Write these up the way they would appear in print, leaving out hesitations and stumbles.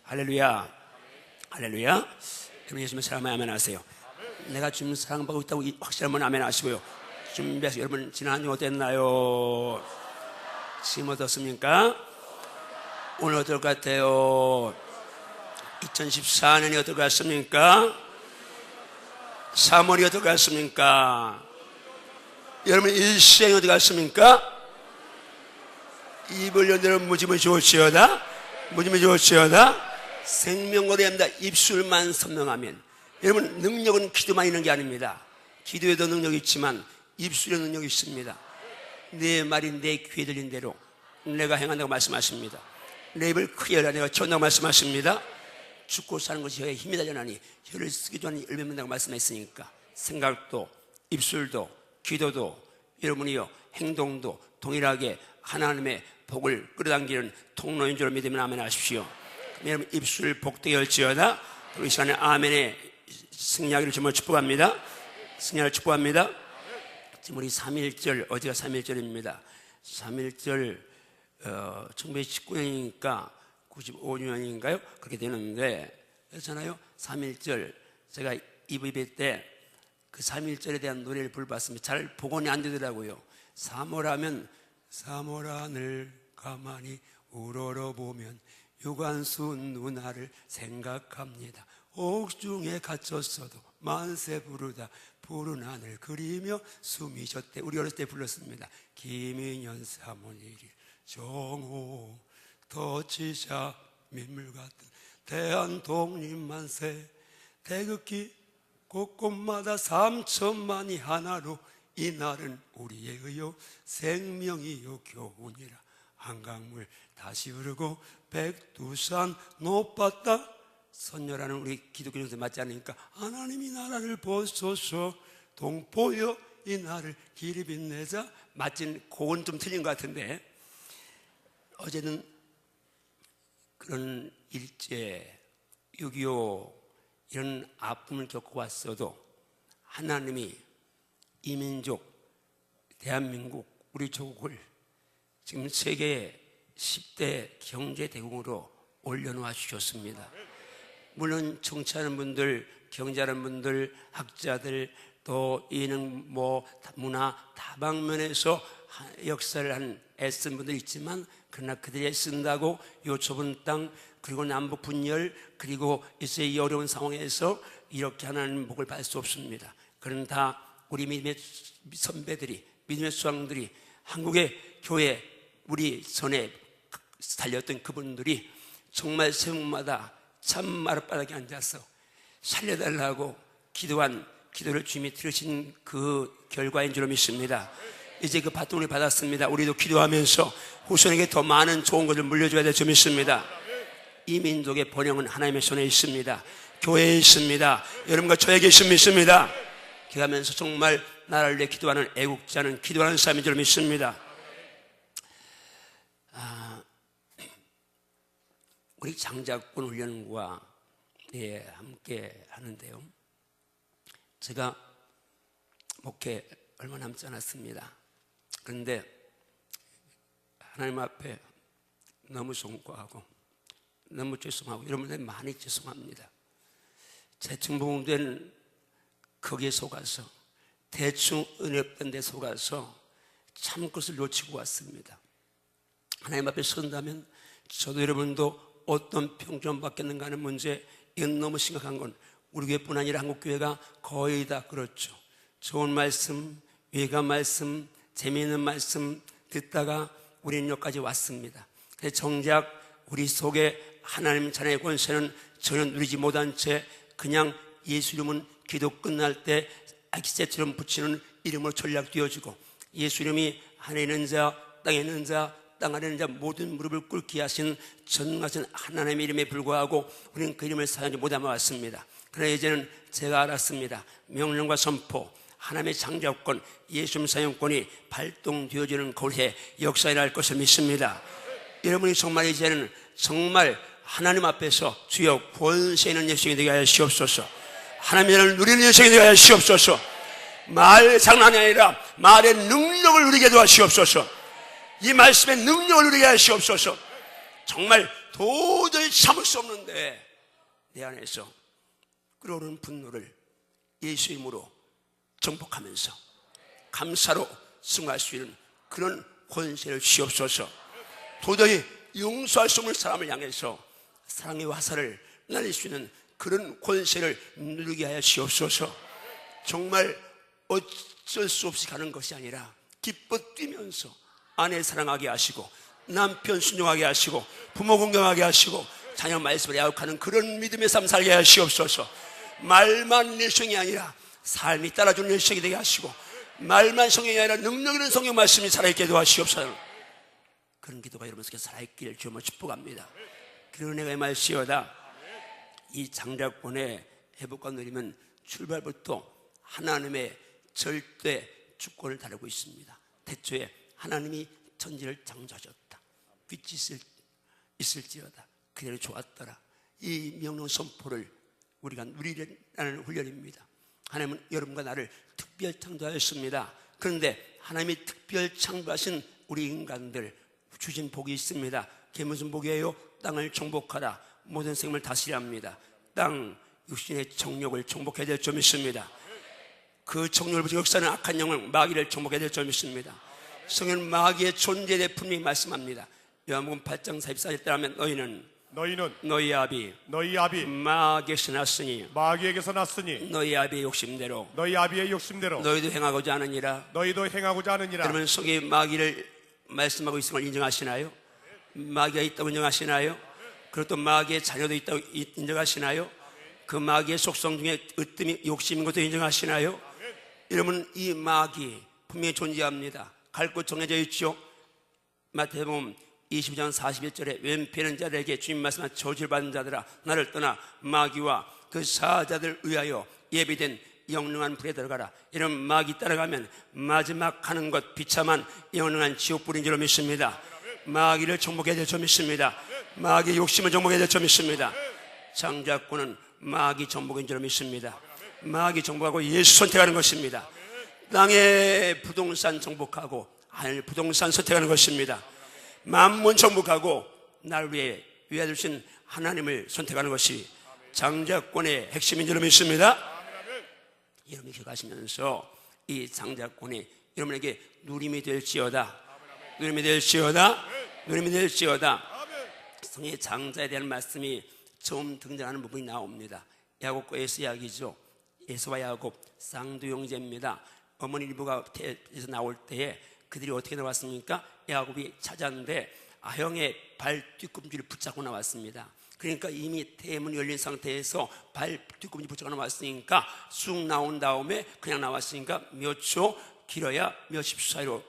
할렐루야. 할렐루야. 여러분 예수님의 사랑하면 아멘 하세요. 내가 주님 사랑받고 있다고 확실하면 아멘 하시고요. 준비하시고 여러분 지난 한 주 어땠나요? 지금 어떻습니까? 오늘 어떨 것 같아요? 2014년이 어떨 것 같습니까? 3월이 어떨 것 같습니까? 여러분 일생이 어떨 것 같습니까? 입을 연대로 무지무지 좋지어다, 무지무지 좋지어다. 생명으로 합니다. 입술만 선명하면. 여러분 능력은 기도만 있는 게 아닙니다. 기도에도 능력이 있지만 입술에 능력이 있습니다. 내 말이 내 귀에 들린 대로 내가 행한다고 말씀하십니다. 내 입을 크게 열라 내가 전다고 말씀하십니다. 죽고 사는 것이 혀에 힘이 달려나니 혀를 쓰기도 하니 열매 맺는다고 말씀했으니까 생각도 입술도 기도도 여러분이요 행동도 동일하게 하나님의 복을 끌어당기는 통로인 줄 믿으면 아멘 하십시오. 여러분 입술 복되게 열지어다. 우리 시간에 아멘의 승리하기를 정말 축복합니다. 승리를 축복합니다. 지금 우리 3.1절, 어제가 3.1절입니다 3.1절 1919년이니까 95년인가요? 그렇게 되는데 그렇잖아요. 3.1절 제가 이브이배 때 그 3.1절에 대한 노래를 불러봤습니다. 잘 복원이 안 되더라고요. 사모라면 사모란을 가만히 우러러보면 유관수 누나를 생각합니다. 옥중에 갇혔어도 만세 부르다 푸른 하늘 그리며 숨이 졌대. 우리 어렸을 때 불렀습니다. 김인현 사모님 정호 터치샤 민물 같은 대한 독립만세 태극기 곳곳마다 3천만이 하나로 이날은 우리의 의요 생명이요 교훈이라 한강물 다시 흐르고 백두산 높았다. 선녀라는 우리 기독교 정서 맞지 않으니까 하나님이 나라를 보소서 동포여 이 나를 길이 빛내자. 맞진 곡은 좀 틀린 것 같은데 어제는 그런 일제 6.25 이런 아픔을 겪어왔어도 하나님이 이 민족 대한민국 우리 조국을 지금 세계 10대 경제대국으로 올려놓아 주셨습니다. 물론 정치하는 분들, 경제하는 분들, 학자들 또 이는 뭐 문화 다방면에서 역사를 한 애쓴 분들 있지만 그러나 그들이 애쓴다고 요 좁은 땅 그리고 남북 분열 그리고 이제 이 어려운 상황에서 이렇게 하나님 복을 받을 수 없습니다. 그런 다 우리 믿음의 선배들이 믿음의 수왕들이 한국의 교회 우리 전에 달렸던 그분들이 정말 새벽마다 참 마룻바닥에 앉아서 살려달라고 기도한 기도를 주님이 들으신 그 결과인 줄 믿습니다. 이제 그 바통을 받았습니다. 우리도 기도하면서 후손에게 더 많은 좋은 것을 물려줘야 될 줄 믿습니다. 이 민족의 번영은 하나님의 손에 있습니다. 교회에 있습니다. 여러분과 저에게 있음을 믿습니다. 기도하면서 정말 나라를 위해 기도하는 애국자는 기도하는 사람인 줄 믿습니다. 우리 장자권 훈련과 함께 하는데요. 제가 목회 얼마 남지 않았습니다. 그런데 하나님 앞에 너무 송구하고 너무 죄송하고 여러분들 많이 죄송합니다. 대충 봉된 거기에 속아서 대충 은혜 없던 데 속아서 참 것을 놓치고 왔습니다. 하나님 앞에 선다면 저도 여러분도 어떤 평점 받겠는가 하는 문제 이건 너무 심각한 건 우리 교회뿐 아니라 한국교회가 거의 다 그렇죠. 좋은 말씀, 위가 말씀, 재미있는 말씀 듣다가 우리는 여기까지 왔습니다. 근데 정작 우리 속에 하나님 자녀의 권세는 전혀 누리지 못한 채 그냥 예수 이름은 기도 끝날 때 아기새처럼 붙이는 이름으로 전략 띄워주고 예수 이름이 하늘에 있는 자, 땅에 있는 자, 땅 아래 있는 자 모든 무릎을 꿇게 하신 전능하신 하나님의 이름에 불구하고 우리는 그 이름을 사용하지 못하며 왔습니다. 그러나 이제는 제가 알았습니다. 명령과 선포, 하나님의 창조권, 예수님 사용권이 발동되어지는 그해 역사에 날 것을 믿습니다. 여러분이 정말 이제는 정말 하나님 앞에서 주여 권세 있는 여성이 되게 하여 주옵소서. 하나님의 나라를 누리는 여성이 되게 하여 주옵소서. 말 장난이 아니라 말의 능력을 누리게 도와주옵소서. 이 말씀의 능력을 누리게 하여 주옵소서. 정말 도저히 참을 수 없는데 내 안에서 끓어오르는 분노를 예수 이름으로 정복하면서 감사로 승화할 수 있는 그런 권세를 주옵소서. 도저히 용서할 수 없는 사람을 향해서 사랑의 화살을 날릴 수 있는 그런 권세를 누리게 하여 주옵소서. 정말 어쩔 수 없이 가는 것이 아니라 기뻐 뛰면서 아내 사랑하게 하시고 남편 순종하게 하시고 부모 공경하게 하시고 자녀 말씀을 야욕하는 그런 믿음의 삶 살게 하시옵소서. 말만 내 성이 아니라 삶이 따라주는 일생이 되게 하시고 말만 성경이 아니라 능력 있는 성경 말씀이 살아있게 도와주시옵소서. 그런 기도가 여러분 속에 살아있기를 주님으로 축복합니다. 그런 은혜가 임하시오다. 이 장자권의 회복과 누리면 출발부터 하나님의 절대 주권을 다루고 있습니다. 태초에 하나님이 천지를 창조하셨다. 빛이 있을지어다. 그대로 좋았더라. 이 명령 선포를 우리가 누리려는 훈련입니다. 하나님은 여러분과 나를 특별 창조하셨습니다. 그런데 하나님이 특별 창조하신 우리 인간들 주신 복이 있습니다. 그게 무슨 복이에요? 땅을 정복하라. 모든 생명을 다스려야 합니다. 땅 육신의 정욕을 정복해야 될 점이 있습니다. 그 정욕을 부터 역사는 악한 영을 마귀를 정복해야 될 점이 있습니다. 성경은 마귀의 존재에 대해 분명히 말씀합니다. 요한복음 8장 44절 때 하면 너희는 너희 아비 마귀에게서 났으니 너희 아비의 욕심대로 너희도 행하고자 하느니라. 여러분 속에 마귀를 말씀하고 있는 걸 인정하시나요? 마귀가 있다고 인정하시나요? 그리고 또 마귀의 자녀도 있다고 인정하시나요? 그 마귀의 속성 중에 으뜸이 욕심인 것도 인정하시나요? 여러분 이 마귀 분명히 존재합니다. 갈 곳 정해져 있죠. 마태복음 22장 41절에 왼편은 자들에게 주님 말씀한 저주를 받은 자들아 나를 떠나 마귀와 그 사자들을 위하여 예비된 영능한 불에 들어가라. 이런 마귀 따라가면 마지막 가는 것 비참한 영능한 지옥불인 줄 믿습니다. 마귀를 정복해야 될 줄 믿습니다. 마귀의 욕심을 정복해야 될 줄 믿습니다. 장자권은 마귀 정복인 줄 믿습니다. 마귀 정복하고 예수 선택하는 것입니다. 땅의 부동산 정복하고 하늘 부동산 선택하는 것입니다. 만문 정복하고 날 위해 위하주신 하나님을 선택하는 것이 장자권의 핵심인 줄 믿습니다. 여러분이 기억하시면서 이 장자권이 여러분에게 누림이 될지어다. 누림이 될지어다. 누림이 될지어다. 성의 장자에 대한 말씀이 처음 등장하는 부분이 나옵니다. 야곱과 에서 이야기죠. 에서와 야곱 쌍두 형제입니다. 어머니 일부가 태에서 나올 때에 그들이 어떻게 나왔습니까? 야곱이 찾았는데 형의 발 뒤꿈치를 붙잡고 나왔습니다. 그러니까 이미 태문이 열린 상태에서 발 뒤꿈치 붙잡고 나왔으니까 쑥 나온 다음에 그냥 나왔으니까 몇 초 길어야 몇십 초 사이로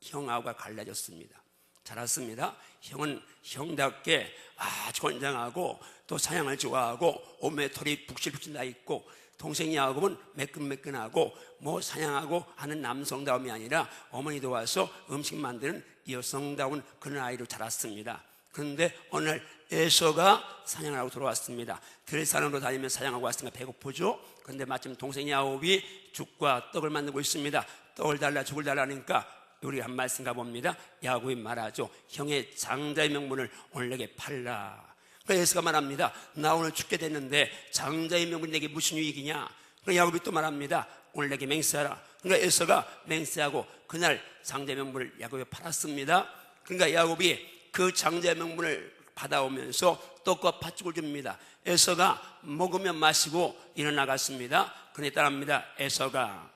형하고가 갈라졌습니다. 잘았습니다. 형은 형답게 아주 건장하고 또 사냥을 좋아하고 온몸에 털이 북실북실 나 있고, 동생 야곱은 매끈매끈하고 뭐 사냥하고 하는 남성다움이 아니라 어머니 도와서 음식 만드는 여성다운 그런 아이로 자랐습니다. 그런데 어느 날 에서가 사냥을 하고 돌아왔습니다. 들산으로 다니며 사냥하고 왔으니까 배고프죠. 그런데 마침 동생 야곱이 죽과 떡을 만들고 있습니다. 떡을 달라 죽을 달라니까 우리가 한 말씀 가봅니다. 야곱이 말하죠. 형의 장자의 명분을 오늘 내게 팔라. 그래서 에서가 말합니다. 나 오늘 죽게 됐는데 장자의 명분이 내게 무슨 유익이냐. 그래서 야곱이 또 말합니다. 오늘 내게 맹세하라. 그러니까 에서가 맹세하고 그날 장자의 명분을 야곱에 팔았습니다. 그러니까 야곱이 그 장자의 명분을 받아오면서 떡과 팥죽을 줍니다. 에서가 먹으며 마시고 일어나갔습니다. 그런데 따라합니다. 에서가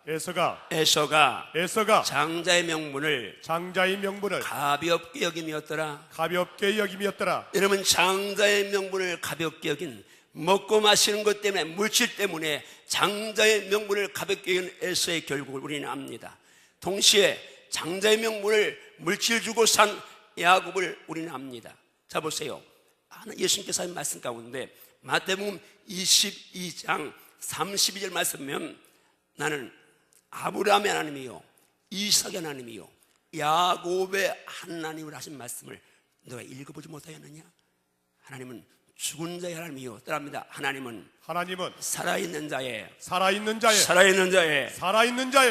장자의 명분을 가볍게 여김이었더라. 여러분 장자의 명분을 가볍게 여긴, 먹고 마시는 것 때문에, 물질 때문에 장자의 명분을 가볍게 여긴 에서의 결국을 우리는 압니다. 동시에 장자의 명분을 물질 주고 산 야곱을 우리는 압니다. 자 보세요. 예수님께서 하신 말씀 가운데 마태복음 22장 32절 말씀이면 나는 아브라함의 하나님이요 이삭의 하나님이요 야곱의 하나님을 하신 말씀을 너가 읽어보지 못하였느냐? 하나님은 죽은 자의 하나님이요, 따라합니다. 하나님은 살아있는 자의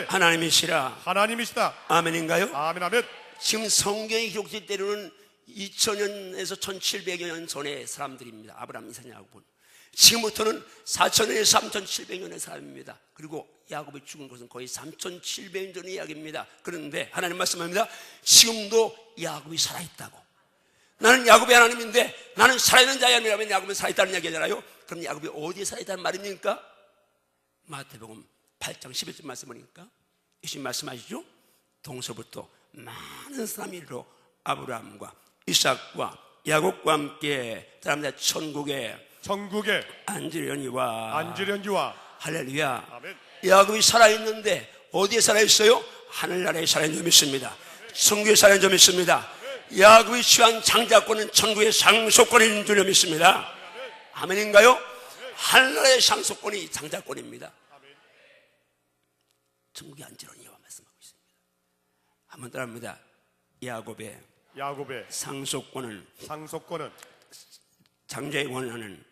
하나님이시다. 아멘인가요? 아멘. 지금 성경이 기록될 때로는 2000년에서 1700여 년 전의 사람들입니다. 아브라함, 이삭, 야곱은. 지금부터는 4000년에서 3700년의 사람입니다. 그리고 야곱이 죽은 것은 거의 3700년 전의 이야기입니다. 그런데 하나님 말씀합니다. 지금도 야곱이 살아있다고. 나는 야곱의 하나님인데 나는 살아있는 자야 아니라면 야곱은 살아있다는 이야기잖아요. 그럼 야곱이 어디에 살아있다는 말입니까? 마태복음 8장 11절 말씀 보니까 예수님 말씀하시죠. 동서부터 많은 사람이 이르러 아브라함과 이삭과 야곱과 함께 사람들 천국에 앉으려니와 할렐루야. 아멘. 야곱이 살아있는데 어디에 살아있어요? 하늘나라에 살아있는 줄 믿습니다. 천국에 살아있는 줄 믿습니다. 야곱이 취한 장자권은 천국의 상속권이 있는 줄 믿습니다. 아멘인가요? 하늘나라의 상속권이 장자권입니다. 천국에 앉으려니와 말씀하고 있습니다. 한번 따라합니다. 야곱의 상속권은 장자의 원하는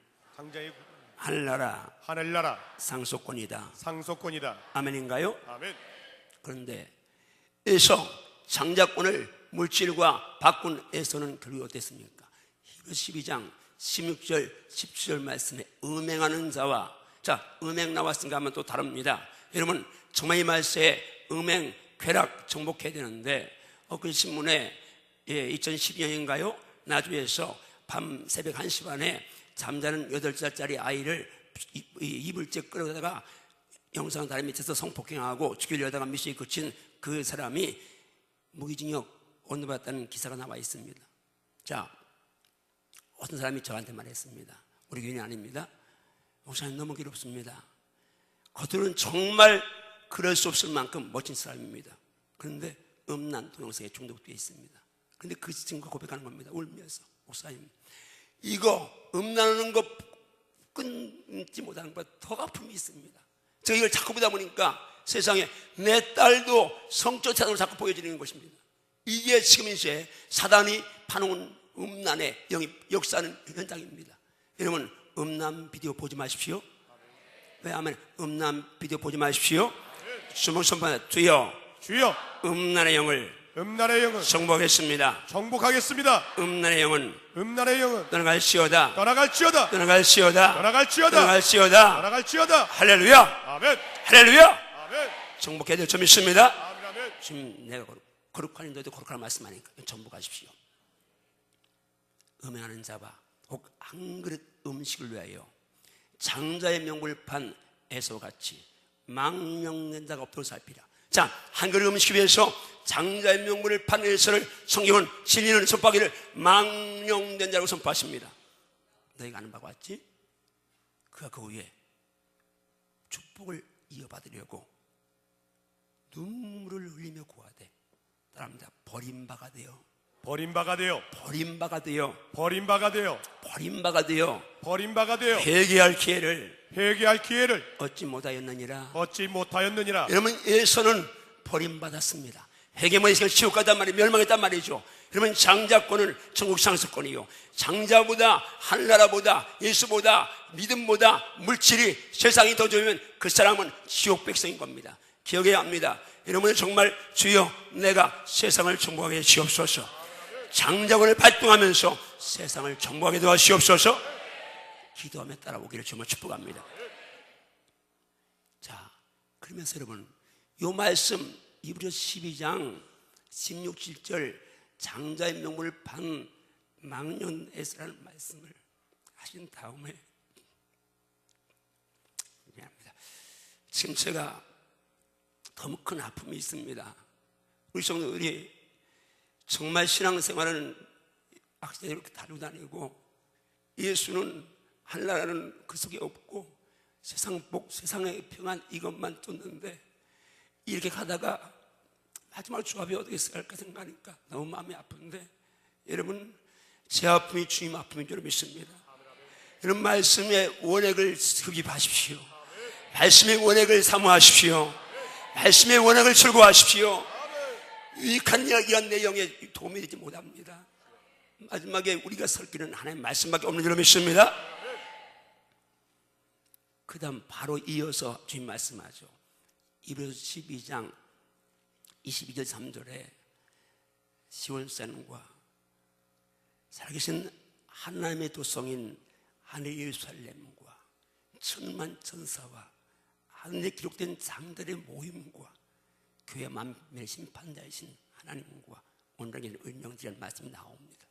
하늘나라 상속권이다. 아멘인가요? 아멘. 그런데 에서 장자권을 물질과 바꾼 에서는 결국 어땠습니까? 히브리서 12장 16절 17절 말씀에 음행하는 자와, 자, 음행 나왔으니까 하면 또 다릅니다. 여러분 정말 이 말씀에 음행, 쾌락 정복해야 되는데 그 신문에 2012년인가요? 나주에서 밤 새벽 1시 반에 잠자는 8살짜리 아이를 이불째 끌어다가 영상 다리 밑에서 성폭행하고 죽이려다가 미션이 그친 그 사람이 무기징역 언도받았다는 기사가 나와 있습니다. 자, 어떤 사람이 저한테 말했습니다. 우리 교인이 아닙니다. 목사님 너무 괴롭습니다. 겉으로는 정말 그럴 수 없을 만큼 멋진 사람입니다. 그런데 음란 동영상에 중독되어 있습니다. 그런데 그 친구가 고백하는 겁니다. 울면서 목사님 이거 음란하는 거 끊지 못하는 것보다 더 아픔이 있습니다. 제가 이걸 자꾸 보다 보니까 세상에 내 딸도 성적 차단으로 자꾸 보여지는 것입니다. 이게 지금 이제 사단이 파놓은 음란의 역사하는 현장입니다. 여러분 음란 비디오 보지 마십시오. 왜 아멘? 음란 비디오 보지 마십시오. 주먹 선포하다. 주여 음란의 영을 정복하겠습니다. 음란의 영은 떠나갈지어다. 할렐루야. 아멘. 할렐루야. 아멘. 정복해야 될 점이 있습니다. 아멘. 지금 내가 거룩하니 너희도 거룩한 말씀하니까 정복하십시오. 음행하는 자와 혹 한 그릇 음식을 위하여 장자의 명분을 판 에서같이 망령된 자가 없도록 살피라. 자, 한 그릇 음식을 위해서 장자의 명분을 판 에서를 성경은 진리는 선포하기를 망령된 자라고 선포하십니다. 너희가 아는 바가 왔지? 그가 그 후에 축복을 이어받으려고 눈물을 흘리며 구하되 따라합니다. 버림바가 되어 회개할 기회를 얻지 못하였느니라. 여러분 에서는 버림받았습니다. 회개만 있으면 지옥 가단 말이에요. 멸망했단 말이죠. 그러면 장자권은 천국 상속권이요, 장자보다 하늘나라보다 예수보다 믿음보다 물질이 세상이 더 좋으면 그 사람은 지옥 백성인 겁니다. 기억해야 합니다. 여러분 정말 주여 내가 세상을 정복하게 주옵소서. 장자권을 발동하면서 세상을 정복하게 도와주옵소서. 기도하며 따라오기를 주님을 축복합니다. 자, 그러면서 여러분 이 말씀 히브리서 12장 16, 17절 장자의 명분을 판 망령에서라는 말씀을 하신 다음에 미안합니다. 지금 제가 너무 큰 아픔이 있습니다. 우리 성도들이 정말 신앙생활은 악세대로 이렇게 다루고 다니고 예수는 하늘나라는 그 속에 없고 세상 복, 세상의 평안 이것만 쫓는데 이렇게 가다가 마지막 조합이 어떻게 할까 생각하니까 너무 마음이 아픈데 여러분 제 아픔이 주님 아픔인 줄 믿습니다. 여러분 말씀의 원액을 흡입하십시오. 말씀의 원액을 사모하십시오. 말씀의 원액을 즐거워하십시오. 유익한 이야기가 내 영에 도움이 되지 못합니다. 마지막에 우리가 설 길은 하나님 말씀밖에 없는 줄 믿습니다. 그 다음 바로 이어서 주님 말씀하죠. 히브리서 12장 22절 3절에 시온산과 살아계신 하나님의 도성인 하늘 예루살렘과 천만 천사와 하늘에 기록된 장들의 모임과 교회 만민의 심판자이신 하나님과 오늘은 은영들이라는 말씀이 나옵니다.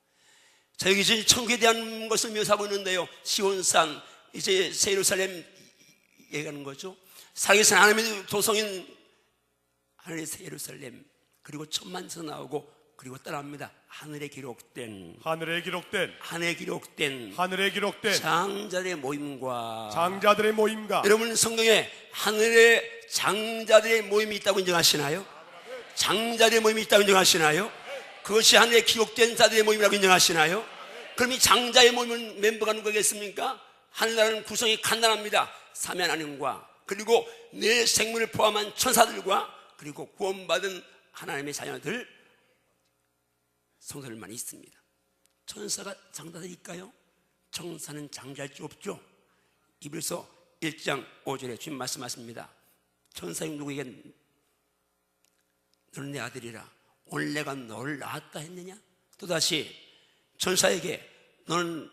자, 여기 이제 천국에 대한 것을 묘사하고 있는데요, 시온산, 이제 새 예루살렘 얘기하는 거죠. 살아계신 하나님의 도성인 하늘의 새 예루살렘, 그리고 천만 천사 나오고, 그리고 따라합니다. 하늘에 기록된 장자들의 모임과 여러분 성경에 하늘에 장자들의 모임이 있다고 인정하시나요? 장자들의 모임이 있다고 인정하시나요? 그것이 하늘에 기록된 자들의 모임이라고 인정하시나요? 그럼 이 장자의 모임은 멤버가 누구겠습니까? 하늘나라는 구성이 간단합니다. 삼위 하나님과, 그리고 내 생물을 포함한 천사들과, 그리고 구원받은 하나님의 자녀들, 성도들만 있습니다. 천사가 장자들일까요? 천사는 장자일 수 없죠. 이브리서 1장 5절에 주님 말씀하십니다. 천사인 누구에게 너는 내 아들이라 오늘 내가 너를 낳았다 했느냐? 또다시 천사에게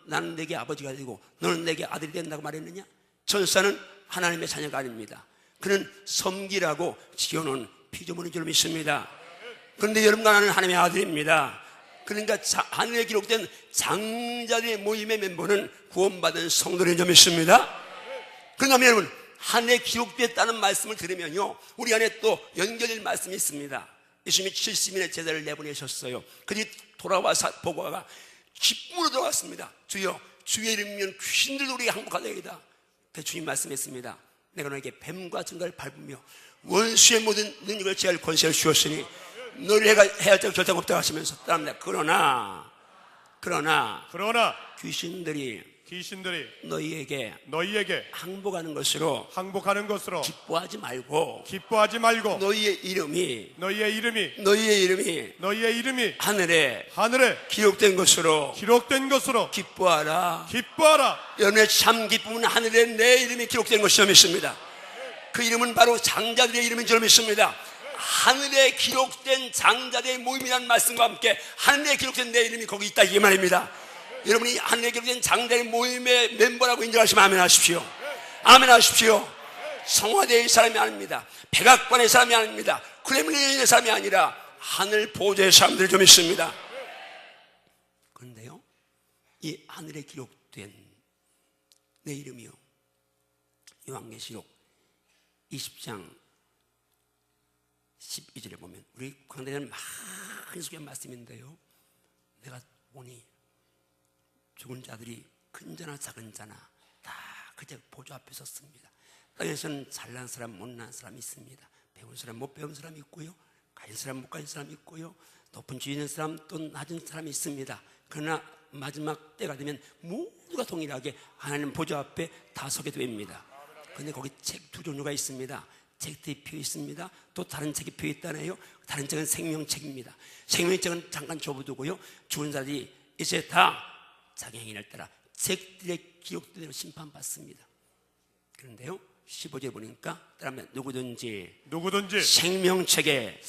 나는 내게 아버지가 되고 너는 내게 아들이 된다고 말했느냐? 천사는 하나님의 자녀가 아닙니다. 그는 섬기라고 지어놓은 피조물인 줄 믿습니다. 그런데 여러분과 나는 하나님의 아들입니다. 그러니까 하늘에 기록된 장자들의 모임의 멤버는 구원받은 성도인 줄 믿습니다. 그러면 여러분, 하늘에 기록됐다는 말씀을 들으면요, 우리 안에 또 연결될 말씀이 있습니다. 예수님이 70인의 제자를 내보내셨어요. 그들이 돌아와서 보고가 기쁨으로 돌아왔습니다. 주여, 주의 이름이면 귀신들도 우리에게 항복하되이다. 그래서 주님 말씀했습니다. 내가 너에게 뱀과 증거를 밟으며 원수의 모든 능력을 제할 권세를 주었으니 너를 해야 할 자가 결정 없다고 하시면서 따릅니다. 그러나 귀신들이 너희에게 항복하는 것으로 기뻐하지 말고 너희의 이름이 하늘에 기록된 것으로 기뻐하라. 여러분의 참 기쁨은 하늘에 내 이름이 기록된 것이라 믿습니다. 그 이름은 바로 장자들의 이름인 줄 믿습니다. 하늘에 기록된 장자들의 모임이라는 말씀과 함께 하늘에 기록된 내 이름이 거기 있다, 이 말입니다. 여러분이 하늘에 기록된 장자의 모임의 멤버라고 인정하시면 아멘 하십시오. 아멘 하십시오. 성화대의 사람이 아닙니다. 백악관의 사람이 아닙니다. 크렘린의 사람이 아니라 하늘 보좌의 사람들이 좀 있습니다. 그런데요, 이 하늘에 기록된 내 이름이요, 요한계시록 20장 12절에 보면 우리 강단에는 많이 소개한 말씀인데요, 내가 보니 죽은 자들이 큰 자나 작은 자나 다 그저 보좌 앞에 섰습니다. 땅에서는 잘난 사람, 못난 사람이 있습니다. 배운 사람, 못 배운 사람이 있고요, 가진 사람, 못 가진 사람이 있고요, 높은 지위 있는 사람, 또 낮은 사람이 있습니다. 그러나 마지막 때가 되면 모두가 동일하게 하나님 보좌 앞에 다 서게 됩니다. 그런데 거기 책 두 종류가 있습니다. 책들이 피어 있습니다. 또 다른 책이 피어 있다네요. 다른 책은 생명책입니다. 생명책은 잠깐 접어두고요, 죽은 자들이 이제 다 자기 행위를 따라 책들의 기록대로 심판받습니다. 그런데요, 15절에 보니까 따라하면 누구든지 생명책에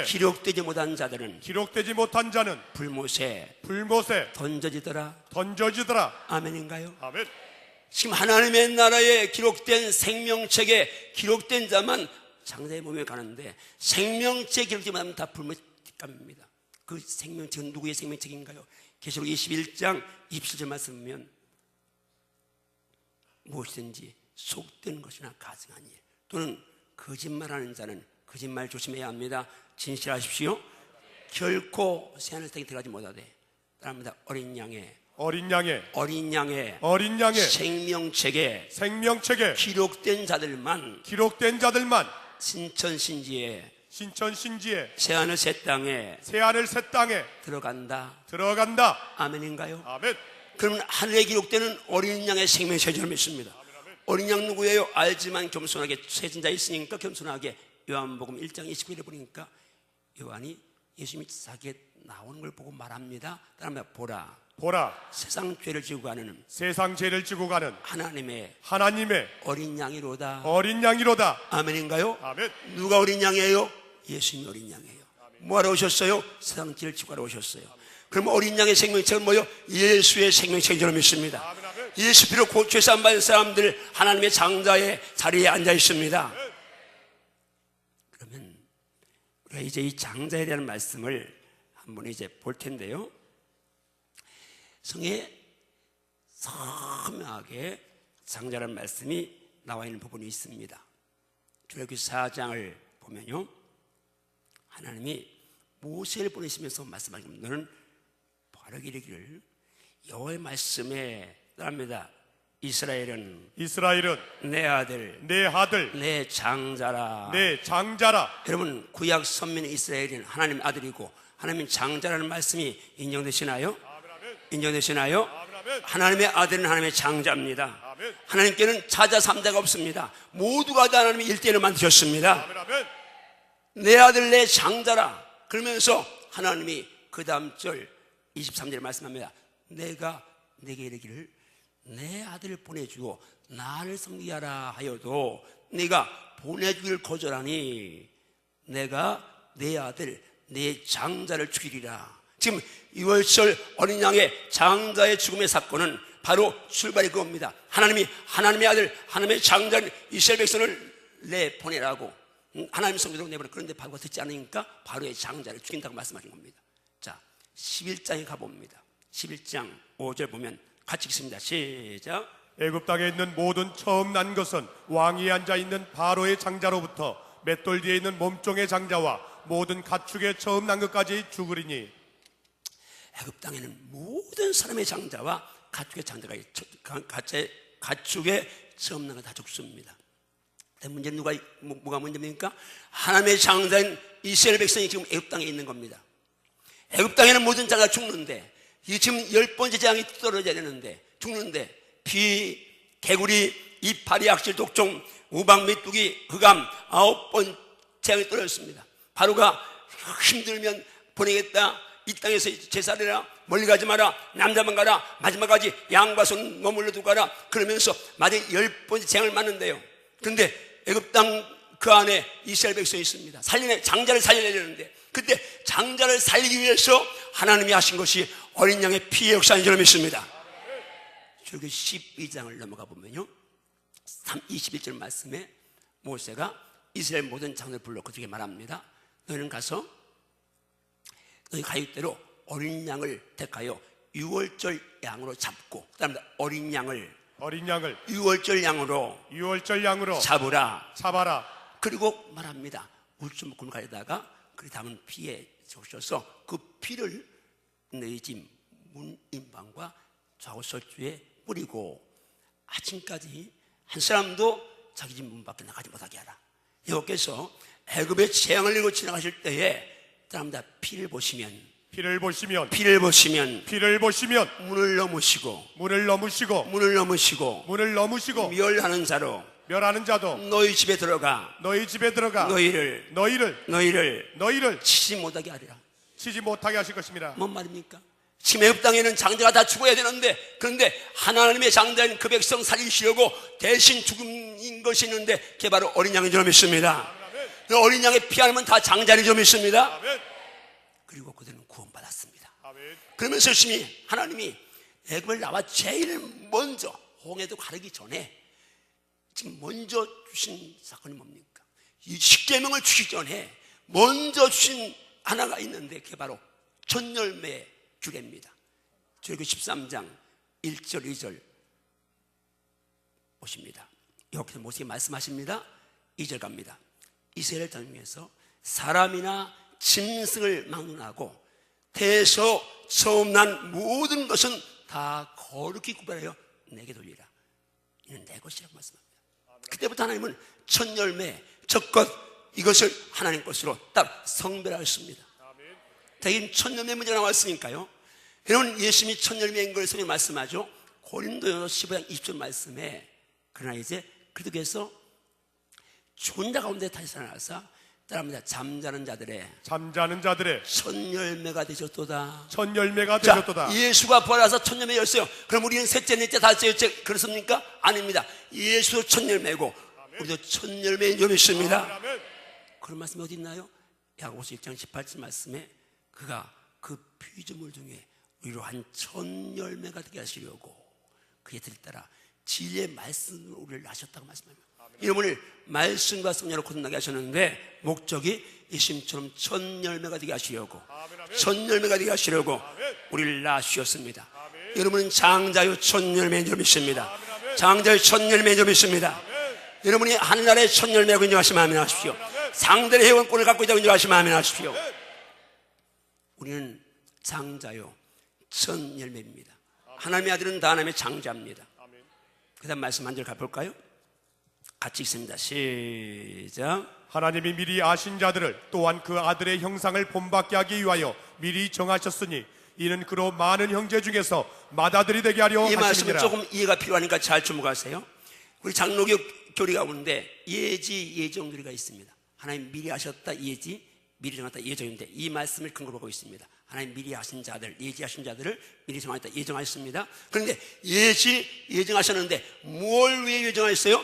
기록되지 못한 자는 불못에 던져지더라. 아멘인가요? 아멘. 지금 하나님의 나라에 기록된 생명책에 기록된 자만 장자의 몸에 가는데, 생명책에 기록되지 못하면 다 불못에 뒷감입니다. 그 생명책은 누구의 생명책인가요? 계시록 21장 27절 말씀 보면 무엇이든지 속된 것이나 가증한 일 또는 거짓말하는 자는 거짓말 조심해야 합니다. 진실하십시오. 결코 새하늘 땅에 들어가지 못하되, 따라합니다. 어린 양의 생명책에 기록된 자들만 신천신지에 새하늘 새 땅에 들어간다. 아멘인가요? 아멘. 그러면 하늘에 기록되는 어린 양의 생명책을 믿습니다. 어린 양 누구예요? 알지만 겸손하게, 세진 자 있으니까 겸손하게. 요한복음 1장 29절에 보니까 요한이 예수님이 자기에 나오는 걸 보고 말합니다. 따라하면 보라 세상 죄를 지고 가는 하나님의 어린 양이로다. 아멘인가요? 아멘. 누가 어린 양이에요? 예수님이 어린 양이에요. 뭐하러 오셨어요? 세상 죄를 지고 가러 오셨어요. 그럼 어린 양의 생명책은 뭐요? 예수의 생명책인 줄 믿습니다. 아멘, 아멘. 예수 피로 고쳐서 받은 사람들 하나님의 장자의 자리에 앉아 있습니다. 그러면 우리가 이제 이 장자에 대한 말씀을 한번 이제 볼 텐데요. 성에 선명하게 장자라는 말씀이 나와 있는 부분이 있습니다. 출애굽기 4장을 보면요, 하나님이 모세를 보내시면서 말씀하십니다. 너는 바르게 이르기를 여호와의 말씀에 따릅니다. 이스라엘은 내 아들 내 장자라. 여러분, 구약 선민 이스라엘은 하나님의 아들이고 하나님의 장자라는 말씀이 인정되시나요? 인정되시나요? 하나님의 아들은 하나님의 장자입니다. 하나님께는 차자 3자가 없습니다. 모두가 다 하나님의 일대를 만드셨습니다. 내 아들 내 장자라. 그러면서 하나님이 그 다음 절 23절에 말씀합니다. 내가 내게 이르기를 내 아들을 보내주고 나를 섬기게 하라 하여도 네가 보내주기를 거절하니 내가 내 아들 내 장자를 죽이리라. 지금 6월절 어린 양의 장자의 죽음의 사건은 바로 출발이 그겁니다. 하나님이 하나님의 아들 하나님의 장자인 이스라엘 백성을 내보내라고 하나님 성도로 내보내. 그런데 바로가 듣지 않으니까 바로의 장자를 죽인다고 말씀하신 겁니다. 자, 11장에 가봅니다. 11장 5절 보면 같이 읽습니다. 시작. 애굽 땅에 있는 모든 처음 난 것은 왕위에 앉아 있는 바로의 장자로부터 맷돌 뒤에 있는 몸종의 장자와 모든 가축의 처음 난 것까지 죽으리니. 애굽 땅에는 모든 사람의 장자와 가축의 장자가 가축의 처음 난 것 다 죽습니다. 문제는 뭐가 문제입니까? 하나님의 장자인 이스라엘 백성이 지금 애굽 땅에 있는 겁니다. 애굽 땅에는 모든 자가 죽는데 이 지금 10번째 재앙이 떨어져야 되는데 죽는데 비, 개구리, 이파리, 악질, 독종, 우박, 메뚜기, 흑암 9번 재앙이 떨어졌습니다. 바로가 힘들면 보내겠다. 이 땅에서 제사해라. 멀리 가지 마라. 남자만 가라. 마지막까지 양과 손 머물러 두고 가라. 그러면서 마지막 10번째 재앙을 맞는데요. 그런데 애굽 땅 그 안에 이스라엘 백성이 있습니다. 장자를 살려야 되는데 그때 장자를 살리기 위해서 하나님이 하신 것이 어린 양의 피의 역사인 줄 믿습니다. 출애굽기 12장을 넘어가 보면요, 21절 말씀에 모세가 이스라엘 모든 장자를 불러 그들에게 말합니다. 너희는 가서 너희 가육대로 어린 양을 택하여 6월절 양으로 잡고, 그다음에 어린 양을 6월절 양으로 잡아라. 그리고 말합니다. 울주먹을 가져다가 그 담은 피에 적셔서 그 피를 너희 집 문인방과 좌우 설주에 뿌리고 아침까지 한 사람도 자기 집 문 밖에 나가지 못하게 하라. 여호와께서 애굽의 재앙을 이루고 지나가실 때에 사람들 피를 보시면 문을 넘으시고 멸하는 자도 너희 집에 들어가 너희를 치지 못하게 하실 것입니다. 뭔 말입니까? 지금 애굽 땅에는 장자가 다 죽어야 되는데, 그런데 하나님의 장자인 그 백성 살리시려고 대신 죽음인 것이 있는데 그게 바로 어린 양인 줄 믿습니다. 그 어린 양의 피 하나면 다 장자인 줄 믿습니다. 그리고 그들은 구원받았습니다. 그러면서 열심히 하나님이 애굽을 나와 제일 먼저 홍해도 가르기 전에 지금 먼저 주신 사건이 뭡니까? 이 십계명을 주시기 전에 먼저 주신 하나가 있는데 그게 바로 첫 열매의 규례입니다. 출애굽기 13장 1절 2절 보십니다. 여기서 모세가 말씀하십니다. 2절 갑니다. 이스라엘 전중에서 사람이나 짐승을 막론하고 태에서 처음 난 모든 것은 다 거룩히 구별하여 내게 돌리라. 이는 내 것이라고 말씀합니다. 그때부터 하나님은 첫 열매, 첫 것, 이것을 하나님 것으로 딱 성별하였습니다. 대신 첫 열매 문제가 나왔으니까요. 여러분, 예수님이 첫 열매인 걸 성경 말씀하죠. 고린도전서 15장 20절 말씀에 그러나 이제 그리스도께서 죽은 자 가운데 다시 살아나사 따라합니다. 잠자는 자들의 첫 열매가 되셨도다. 자, 예수가 부활하셔서 첫 열매였어요. 그럼 우리는 셋째, 넷째, 다섯째 그렇습니까? 아닙니다. 예수 첫 열매고 우리도 첫 열매인 줄 믿습니다. 그런 말씀이 어디 있나요? 야고보서 1장 18절 말씀에 그가 그 피조물 중에 우리로 한 천 열매가 되게 하시려고 그의 뜻을 따라 진리의 말씀으로 우리를 낳으셨다고 말씀합니다. 여러분을 말씀과 성령으로 거듭나게 하셨는데 목적이 예수님처럼 천 열매가 되게 하시려고, 천 열매가 되게 하시려고 우리를 낳으셨습니다. 여러분은 장자요 천 열매인 줄 믿습니다. 장자요 천 열매인 줄 믿습니다. 여러분이 하늘나라의 천 열매라고 인정하시면 아멘 하십시오. 상대의 회원권을 갖고 있다고 인정하시면 아멘 하십시오. 우리는 장자요 천 열매입니다. 하나님의 아들은 다 하나님의 장자입니다. 그 다음 말씀 한 절 가볼까요? 같이 읽습니다. 시작. 하나님이 미리 아신 자들을 또한 그 아들의 형상을 본받게 하기 위하여 미리 정하셨으니 이는 그로 많은 형제 중에서 맏아들이 되게 하려 이 말씀은 하심이니라. 조금 이해가 필요하니까 잘 주목하세요. 우리 장로교 교리 가운데 예지 예정교리가 있습니다. 하나님 미리 하셨다 예지, 미리 정했다 예정인데 이 말씀을 근거로 하고 있습니다. 하나님 미리 하신 자들, 예지하신 자들을 미리 정하셨다 예정하셨습니다. 그런데 예지 예정하셨는데 뭘 위해 예정하셨어요?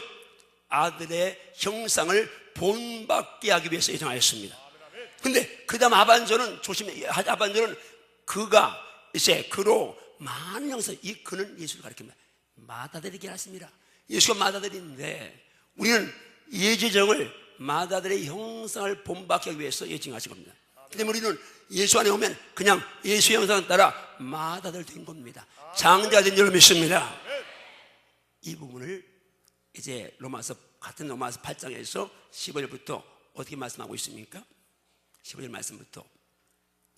아들의 형상을 본받게 하기 위해서 예정하였습니다. 근데 그 다음 하반절은 조심해. 하반절은 그가 이제 그로 많은 형상, 이 그는 예수를 가리킵니다. 맏아들이게 하십니다. 예수가 맏아들인데 우리는 예지정을 맏아들의 형상을 본받게 하기 위해서 예정하신 겁니다. 근데 우리는 예수 안에 오면 그냥 예수 형상을 따라 맏아들 된 겁니다. 장자가 된 줄 믿습니다. 이 부분을 이제 같은 로마서 8장에서 15절부터 어떻게 말씀하고 있습니까? 15절 말씀부터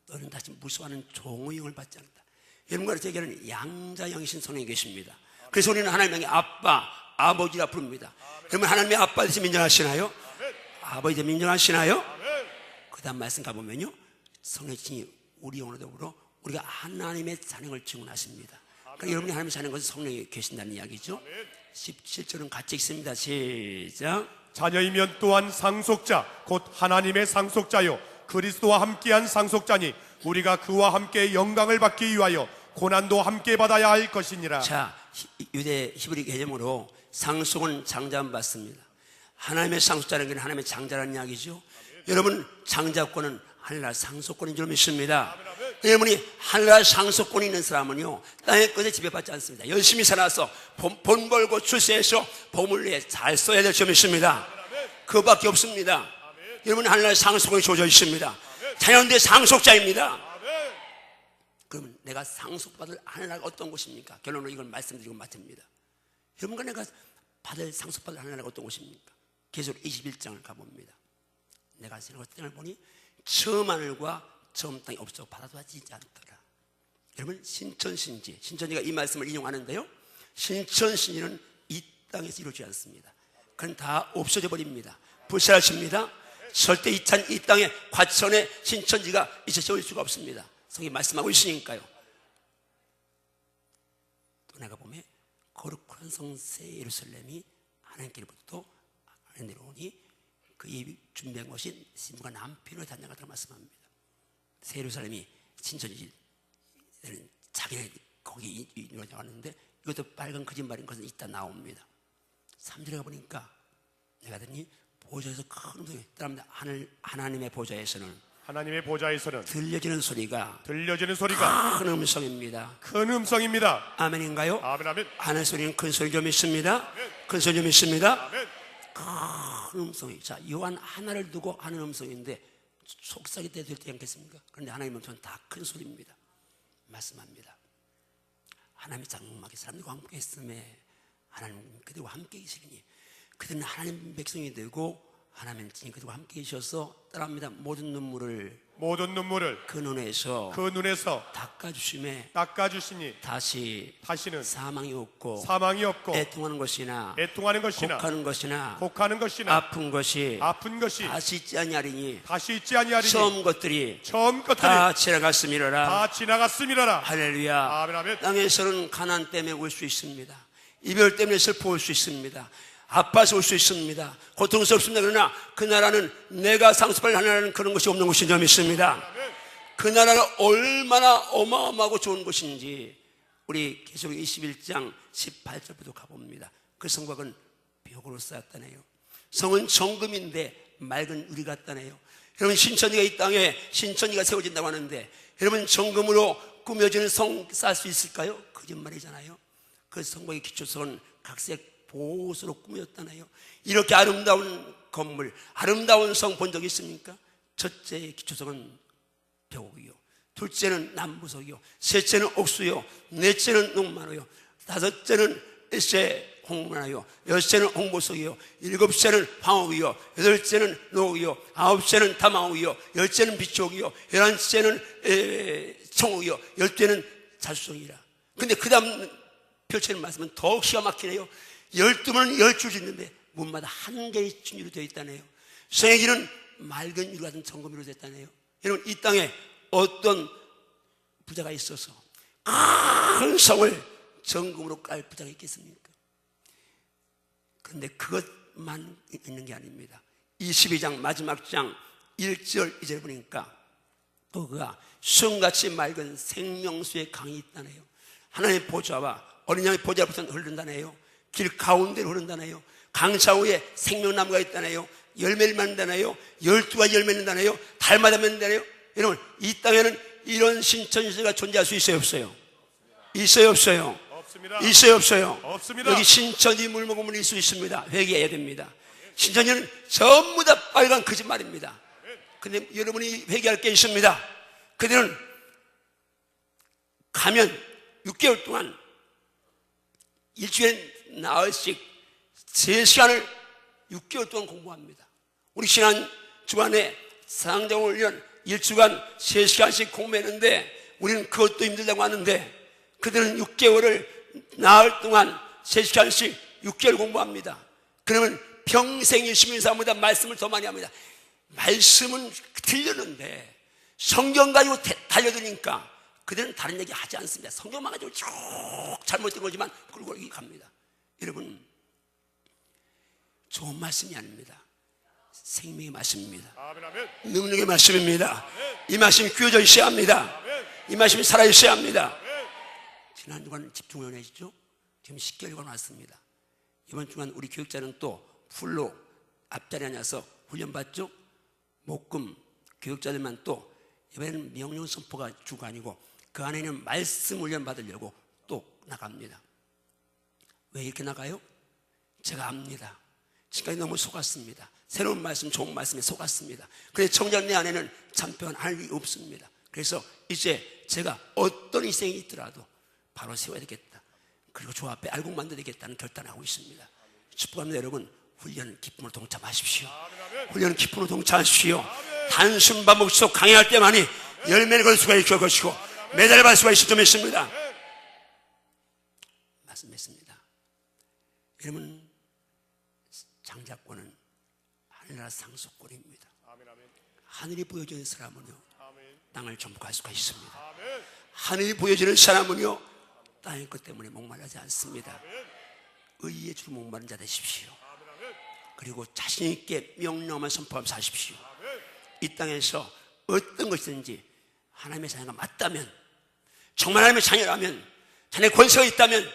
너는 다시 무수하는 종의 영을 받지 않는다. 여러분과 저에게는 양자형이신 성령이 계십니다. 그래서 우리는 하나님의 아빠, 아버지라 부릅니다. 여러분 하나님의 아빠 되시면 인정하시나요? 아버지 되면 인정하시나요? 그 다음 말씀 가보면요, 성령이 우리 영으로 더불어 우리가 하나님의 자녀를 증언하십니다. 그러니까 여러분이 하나님의 자녀인 것은 성령이 계신다는 이야기죠. 17절은 같이 읽습니다. 시작. 자녀이면 또한 상속자 곧 하나님의 상속자요 그리스도와 함께한 상속자니 우리가 그와 함께 영광을 받기 위하여 고난도 함께 받아야 할 것이니라. 자, 유대 히브리 개념으로 상속은 장자만 받습니다. 하나님의 상속자라는 게 하나님의 장자라는 이야기죠. 여러분 장자권은 하늘나라 상속권인 줄 믿습니다. 여러분이 하늘나라 상속권이 있는 사람은요 땅의 것에 지배받지 않습니다. 열심히 살아서 돈 벌고 출세해서 보물 위해 잘 써야 될 줄 믿습니다. 그거밖에 없습니다. 여러분 하늘나라 상속권이 주어져 있습니다. 자녀인데 상속자입니다. 그러면 내가 상속받을 하늘나라가 어떤 곳입니까? 결론으로 이걸 말씀드리고 마칩니다. 여러분과 내가 받을 상속받을 하늘나라가 어떤 곳입니까? 계속 21장을 가봅니다. 내가 생각할 땅을 보니 처음 하늘과 처음 땅이 없어 받아도 하지 않더라. 여러분 신천신지, 신천지가 이 말씀을 인용하는데요, 신천신지는 이 땅에서 이루어지지 않습니다. 그건 다 없어져 버립니다. 불살하십니다. 절대 이 땅의 과천에 신천지가 있을 수가 없습니다. 성경이 말씀하고 있으니까요. 또 내가 보면 거룩한 성새 예루살렘이 하나님께로부터 내려오니 그이 준비한 것이 신부가 남편을 단장하다고 말씀합니다. 새 예루살렘이 신천지는 자기네 거기 이루어졌는데 이것도 빨간 거짓말인 것은 이따 나옵니다. 3절에 가보니까 내가 듣니 보좌에서 큰 음성이 따릅니다. 하나님의 보좌에서는 들려지는 소리가 큰 음성입니다. 큰 음성입니다. 아멘인가요? 아멘, 아멘. 하늘 소리는 큰 소리 좀 있습니다. 큰 소리 좀 있습니다. 아멘. 큰 음성이. 자, 요한 하나를 두고 하는 음성인데 속삭이 때 되지 않겠습니까? 그런데 하나님은 전 다 큰 소리입니다. 말씀합니다. 하나님이 장막에 사람들과 함께 있음에 하나님 그들과 함께 계시니 그들은 하나님 백성이 되고 하나님은 그들과 함께 계셔서 따라합니다. 모든 눈물을 그 눈에서 닦아주시니 다시는 사망이 없고 애통하는 것이나 곡하는 것이나 아픈 것이 다시 있지 아니하리니 처음 것들이 다 지나갔음이로라. 할렐루야. 아멘, 아멘. 땅에서는 가난 때문에 울 수 있습니다. 이별 때문에 슬퍼 올 수 있습니다. 아파서 올 수 있습니다. 고통스럽습니다. 그러나 그 나라는 내가 상속할 나라는 그런 것이 없는 것인 줄 믿습니다. 그 나라가 얼마나 어마어마하고 좋은 것인지 우리 계시록 21장 18절부터 가봅니다. 그 성곽은 벽으로 쌓였다네요. 성은 정금인데 맑은 유리 같다네요. 여러분, 신천지가 이 땅에 신천지가 세워진다고 하는데, 여러분, 정금으로 꾸며지는 성 쌓을 수 있을까요? 거짓말이잖아요. 그 성곽의 기초성은 각색 보호수로 꾸몄다네요. 이렇게 아름다운 건물, 아름다운 성 본 적 있습니까? 첫째 기초성은 벽옥이요, 둘째는 남부석이요, 셋째는 옥수요, 넷째는 농만호요, 다섯째는 일세 홍문화요, 여섯째는 홍보석이요, 일곱째는 황옥이요, 여덟째는 노옥이요, 아홉째는 담화옥이요, 열째는 비촉이요, 열한째는 청옥이요, 열째는 자수성이라. 근데 그 다음 펼치는 말씀은 더욱 기가 막히네요. 12문은 10줄 짓는데 문마다 한 개의 진유로 되어 있다네요. 성의 길은 맑은 유리 같은 정금으로 됐다네요. 여러분, 이 땅에 어떤 부자가 있어서 큰 성을 정금으로 깔 부자가 있겠습니까? 그런데 그것만 있는 게 아닙니다. 22장 마지막 장 1절 2절 보니까 또 그가 수정같이 맑은 생명수의 강이 있다네요. 하나님의 보좌와 어린 양의 보좌로부터 흐른다네요. 길 가운데로 흐른다네요. 강 좌우에 생명나무가 있다네요. 열매를 맺는다네요. 12가지 열매 맺는다네요. 달마다 맺는다네요. 여러분, 이 땅에는 이런 신천지가 존재할 수 있어요, 없어요? 있어요, 없어요? 없습니다. 있어요, 없어요? 없습니다. 여기 신천지 물 먹으면 있을 수 있습니다. 회개해야 됩니다. 신천지는 전부 다 빨간 거짓말입니다. 근데 여러분이 회개할 게 있습니다. 그들은 가면 6개월 동안 일주일에 나흘씩 3시간을 6개월 동안 공부합니다. 우리 지난 주간에 상정훈련 1주간 3시간씩 공부했는데 우리는 그것도 힘들다고 하는데 그들은 6개월을 나흘 동안 3시간씩 6개월 공부합니다. 그러면 평생 열심히 사람보다 말씀을 더 많이 합니다. 말씀은 들렸는데 성경 가지고 달려드니까 그들은 다른 얘기 하지 않습니다. 성경만 가지고 쭉 잘못된 거지만 끌고 갑니다. 여러분, 좋은 말씀이 아닙니다. 생명의 말씀입니다. 아멘, 아멘. 능력의 말씀입니다. 이 말씀이 귀어져 있어야 합니다. 이 말씀이 살아 있어야 합니다. 지난 주간 집중위원회죠. 지금 10개월간 왔습니다. 이번 주간 우리 교육자는 또 풀로 앞자리에 앉아서 훈련받죠. 목금 교육자들만 또 이번에는 명령 선포가 주간이고 그 안에는 말씀 훈련 받으려고 또 나갑니다. 왜 이렇게 나가요? 제가 압니다. 지금까지 너무 속았습니다. 새로운 말씀, 좋은 말씀에 속았습니다. 그래서 정작 내 안에는 참표현 할 일이 없습니다. 그래서 이제 제가 어떤 희생이 있더라도 바로 세워야 되겠다. 그리고 주 앞에 알곡 만들어야 되겠다는 결단하고 있습니다. 축복합니다. 여러분, 훈련 기쁨으로 동참하십시오. 훈련 기쁨으로 동참하십시오. 단순 반복 속 강의할 때만이 열매를 걸 수가 있을 것이고 메달을 받을 수가 있을 점 있습니다. 말씀했습니다. 여러분, 장자권은 하늘나라 상속권입니다. 하늘이 보여지는 사람은요 땅을 정복할 수가 있습니다. 하늘이 보여지는 사람은요 땅의 것 때문에 목마르지 않습니다. 의의 주로 목마른 자 되십시오. 그리고 자신 있게 명령만 선포하면서 사십시오. 이 땅에서 어떤 것이든지 하나님의 자녀가 맞다면, 정말 하나님의 자녀라면, 자네 권세가 있다면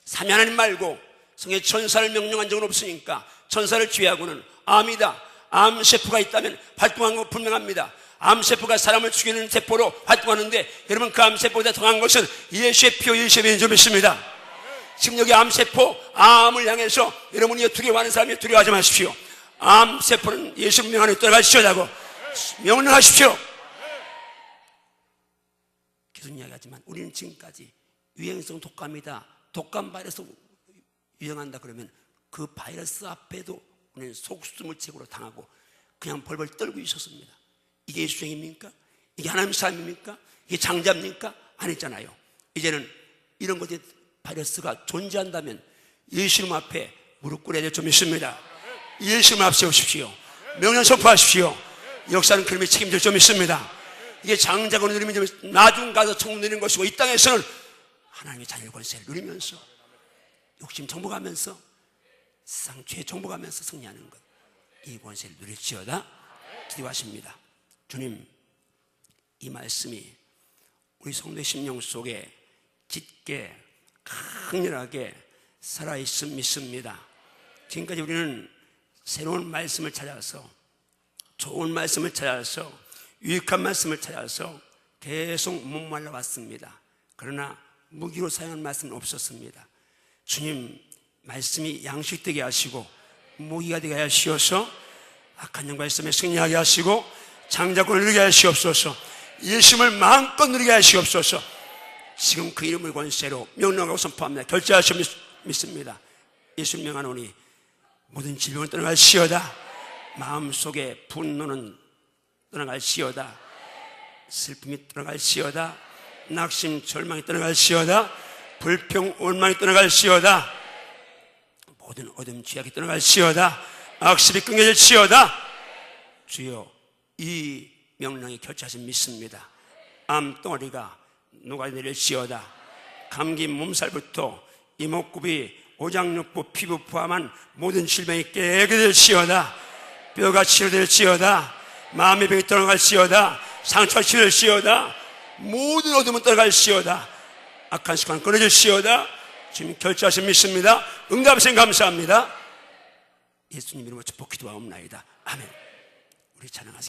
삼위 하나님 말고 성의 천사를 명령한 적은 없으니까 천사를 지휘하고는 암이다. 암 세포가 있다면 활동한 건 분명합니다. 암 세포가 사람을 죽이는 세포로 활동하는데 여러분, 그 암 세포보다 더한 것은 예수의 피, 예수의 변인 좀 있습니다. 지금 여기 암 세포, 암을 향해서 여러분이 두려워하는 사람이 두려워하지 마십시오. 암 세포는 예수 명 안에 들어가시오라고 명령하십시오. 계속 이야기하지만 우리는 지금까지 유행성 독감이다, 독감 바이러스 유행한다 그러면 그 바이러스 앞에도 우리는 속수무책으로 당하고 그냥 벌벌 떨고 있었습니다. 이게 예수쟁입니까? 이게 하나님 사람입니까? 이게 장자입니까? 아니잖아요. 이제는 이런 것이 바이러스가 존재한다면 예수님 앞에 무릎 꿇어야 될 점 있습니다. 예수님 앞에 세우십시오. 명령 선포하십시오. 역사는 그림에 책임질 점 있습니다. 이게 장자권을 누리면 나중 가서 천국 누리는 것이고 이 땅에서는 하나님의 자녀 권세를 누리면서 욕심 정복하면서 세상 죄 정복하면서 승리하는 것, 이 권세를 누릴지어다 기도하십니다. 주님, 이 말씀이 우리 성도의 심령 속에 짙게 강렬하게 살아있음 믿습니다. 지금까지 우리는 새로운 말씀을 찾아서, 좋은 말씀을 찾아서, 유익한 말씀을 찾아서 계속 목말라 왔습니다. 그러나 무기로 사용한 말씀은 없었습니다. 주님, 말씀이 양식되게 하시고 무기가 되게 하시어서 악한 영과의 싸움에 승리하게 하시고 장자권을 누리게 하시옵소서. 예수님을 마음껏 누리게 하시옵소서. 지금 그 이름을 권세로 명령하고 선포합니다. 결제하시오 믿습니다. 예수님 명하노니 모든 질병은 떠나갈시어다. 마음속에 분노는 떠나갈시어다. 슬픔이 떠나갈시어다. 낙심 절망이 떠나갈시어다. 불평 원망이 떠나갈시어다. 모든 어둠 죄악이 떠나갈시어다. 악습이 끊겨질시어다. 주여, 이 명령에 결제하신 믿습니다. 암덩어리가 녹아내릴시어다. 감기 몸살부터 이목구비 오장육부 피부 포함한 모든 질병이 깨끗해질시어다. 뼈가 치료될시어다. 마음의 병이 떠나갈시어다. 상처가 치료될시어다. 모든 어둠은 떠나갈시어다. 악한 습관 끊어질시어다. 지금 결제하신 믿습니다. 응답하신 감사합니다. 예수님 이름으로 축복 기도하옵나이다. 아멘. 우리 찬양하세요.